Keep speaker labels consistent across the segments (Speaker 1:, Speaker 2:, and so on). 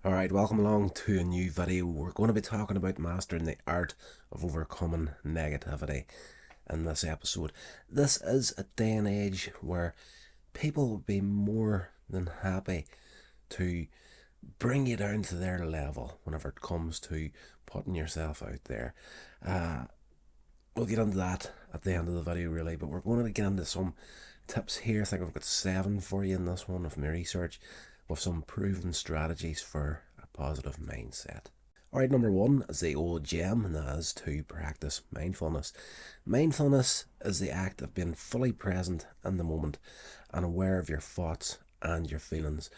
Speaker 1: Alright, welcome along to a new video. We're going to be talking about mastering the art of overcoming negativity in this episode. This is a day and age where people would be more than happy to bring you down to their level whenever it comes to putting yourself out there. We'll get into that at the end of the video really, but we're going to get into some tips here. I think I've got 7 for you in this one of my research, with some proven strategies for a positive mindset. Alright, number 1 is the old gem, and that is to practice mindfulness. Mindfulness is the act of being fully present in the moment and aware of your thoughts and your feelings.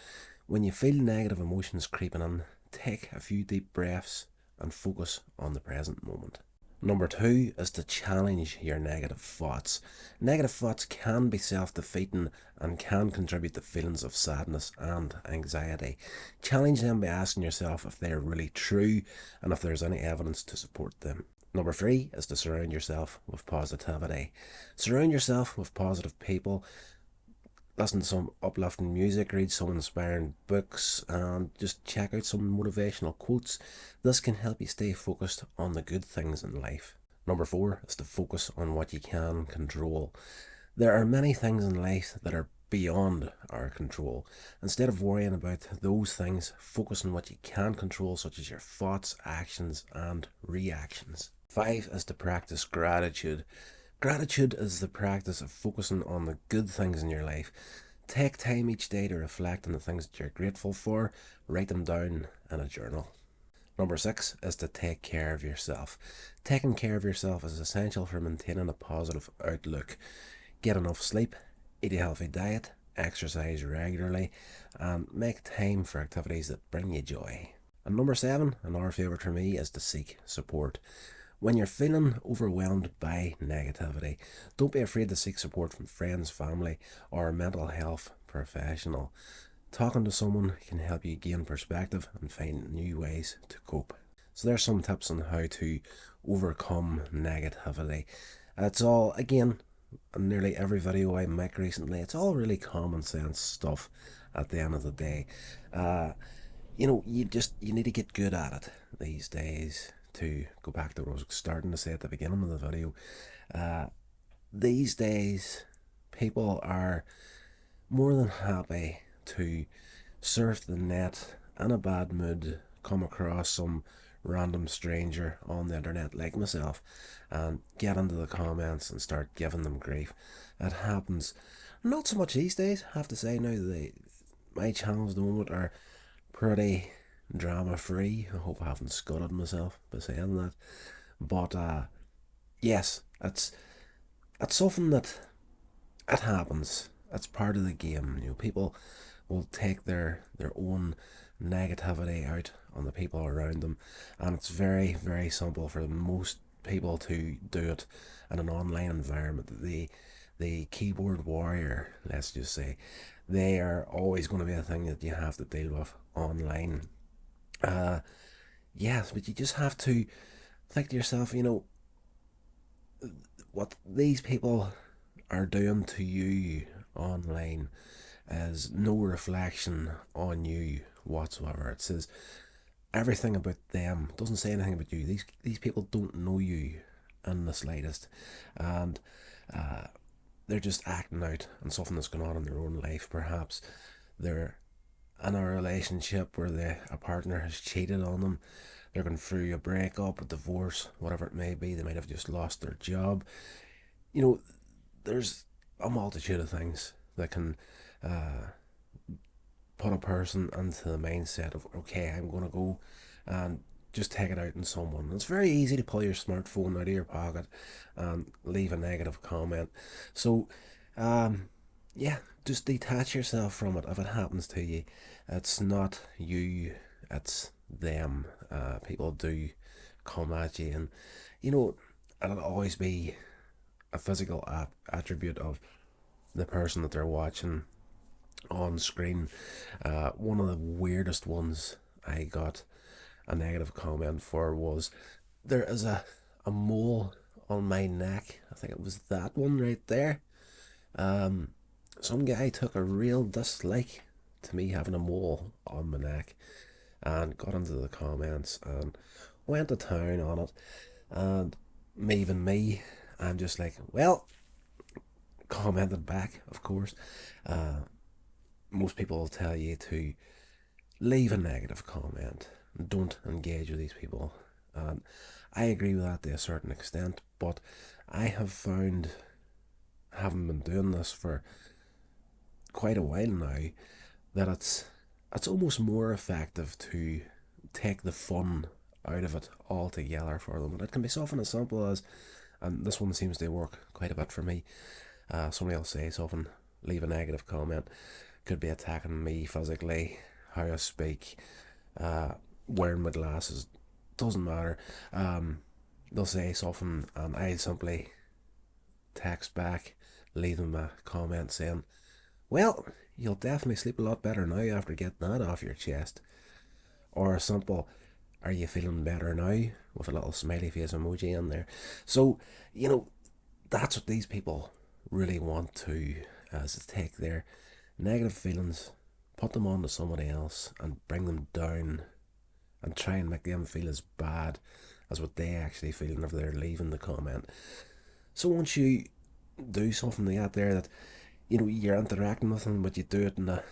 Speaker 1: When you feel negative emotions creeping in, take a few deep breaths and focus on the present moment. Number 2 is to challenge your negative thoughts. Negative thoughts can be self-defeating and can contribute to feelings of sadness and anxiety. Challenge them by asking yourself if they are really true and if there's any evidence to support them. Number 3 is to surround yourself with positivity. Surround yourself with positive people. Listen to some uplifting music, read some inspiring books, and just check out some motivational quotes. This can help you stay focused on the good things in life. Number 4 is to focus on what you can control. There are many things in life that are beyond our control. Instead of worrying about those things, focus on what you can control, such as your thoughts, actions, and reactions. 5 is to practice gratitude. Gratitude is the practice of focusing on the good things in your life. Take time each day to reflect on the things that you're grateful for. Write them down in a journal. Number 6 is to take care of yourself. Taking care of yourself is essential for maintaining a positive outlook. Get enough sleep, eat a healthy diet, exercise regularly, and make time for activities that bring you joy. And number 7, and our favourite for me, is to seek support. When you're feeling overwhelmed by negativity, don't be afraid to seek support from friends, family, or a mental health professional. Talking to someone can help you gain perspective and find new ways to cope. So there's some tips on how to overcome negativity. It's all, again, in nearly every video I make recently, it's all really common sense stuff at the end of the day. You need to get good at it these days. To go back to what I was starting to say at the beginning of the video, these days people are more than happy to surf the net in a bad mood, come across some random stranger on the internet like myself and get into the comments and start giving them grief. It happens not so much these days, I have to say. Now my channels at the moment are pretty drama free. I hope I haven't scudded myself by saying that, but yes, it's something that it happens. It's part of the game. People will take their own negativity out on the people around them, and it's very, very simple for most people to do it in an online environment. The keyboard warrior, let's just say, they are always going to be a thing that you have to deal with online. Yes, but you just have to think to yourself, what these people are doing to you online is no reflection on you whatsoever. It says everything about them, it doesn't say anything about you. These people don't know you in the slightest, and they're just acting out on something that's going on in their own life. Perhaps they're in a relationship where a partner has cheated on them. They're going through a breakup, a divorce, whatever it may be. They might have just lost their job. There's a multitude of things that can put a person into the mindset of, okay, I'm going to go and just take it out on someone. It's very easy to pull your smartphone out of your pocket and leave a negative comment. So yeah, just detach yourself from it. If it happens to you, it's not you, it's them. People do come at you, and it'll always be a physical attribute of the person that they're watching on screen. One of the weirdest ones I got a negative comment for was, there is a mole on my neck. I think it was that one right there. Some guy took a real dislike to me having a mole on my neck, and got into the comments and went to town on it. And even me, I'm just like, well, commented back, of course. Most people will tell you to leave a negative comment. Don't engage with these people. And I agree with that to a certain extent, but I have found, having been doing this for quite a while now, that it's almost more effective to take the fun out of it altogether for them. And it can be something as simple as, and this one seems to work quite a bit for me. Somebody will say something, leave a negative comment, could be attacking me physically, how I speak, wearing my glasses, doesn't matter. They'll say something, and I simply text back, leave them a comment saying, well, you'll definitely sleep a lot better now after getting that off your chest. Or a simple, are you feeling better now? With a little smiley face emoji in there. So, that's what these people really want to, is to take their negative feelings, put them onto somebody else, and bring them down and try and make them feel as bad as what they actually feel whenever they're leaving the comment. So once you do something like that there, that you're interacting with them, but you do it in a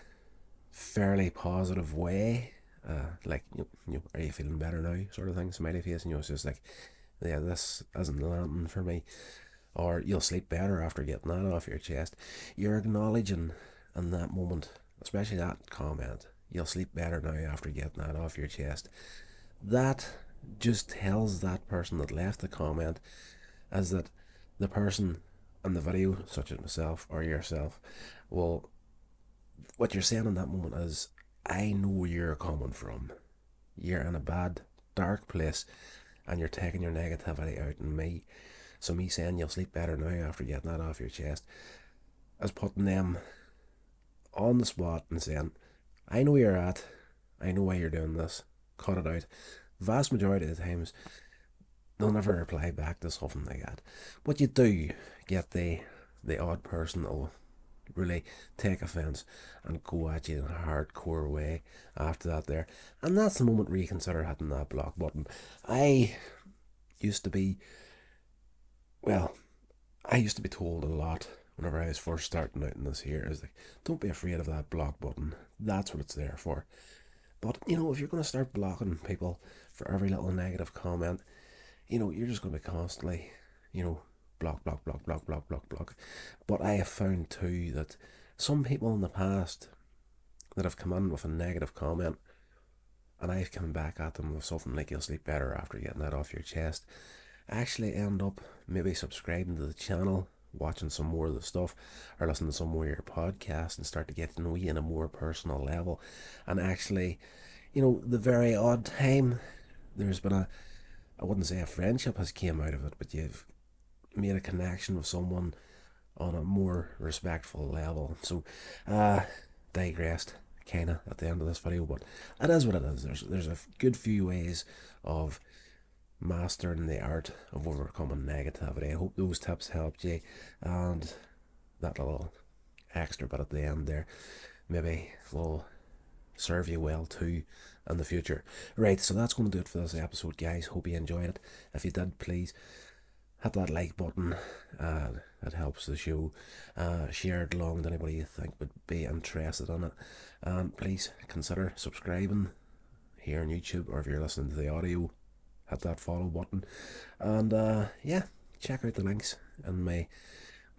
Speaker 1: fairly positive way, like are you feeling better now, sort of thing, smiley face, and it's just like, yeah, this isn't landing for me, or you'll sleep better after getting that off your chest. You're acknowledging in that moment, especially that comment, you'll sleep better now after getting that off your chest. That just tells that person that left the comment as that the person in the video, such as myself or yourself, will, what you're saying in that moment is, I know where you're coming from. You're in a bad, dark place, and you're taking your negativity out on me. So me saying you'll sleep better now after getting that off your chest is putting them on the spot and saying, I know where you're at, I know why you're doing this, cut it out. Vast majority of the times, they'll never reply back to something like that. But you do get the odd person that'll really take offence and go at you in a hardcore way after that there. And that's the moment where you consider hitting that block button. I used to be, well, I used to be told a lot whenever I was first starting out in this here, is like, don't be afraid of that block button. That's what it's there for. But, if you're going to start blocking people for every little negative comment, you're just going to be constantly, block, block, block, block, block, block, block. But I have found too that some people in the past that have come in with a negative comment, and I've come back at them with something like, you'll sleep better after getting that off your chest, actually end up maybe subscribing to the channel, watching some more of the stuff, or listening to some more of your podcasts, and start to get to know you in a more personal level. And actually, the very odd time there's been I wouldn't say a friendship has came out of it, but you've made a connection with someone on a more respectful level. So, digressed kind of at the end of this video, but it is what it is. There's a good few ways of mastering the art of overcoming negativity. I hope those tips helped you, and that little extra bit at the end there maybe will serve you well too in the future. Right, so that's going to do it for this episode, guys. Hope you enjoyed it. If you did, please hit that like button. It helps the show. Share it along to anybody you think would be interested in it, and please consider subscribing here on YouTube, or if you're listening to the audio, hit that follow button. And yeah, check out the links in my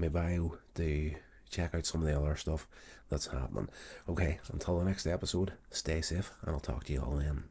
Speaker 1: bio to check out some of the other stuff that's happening. Okay, until the next episode, stay safe, and I'll talk to you all then.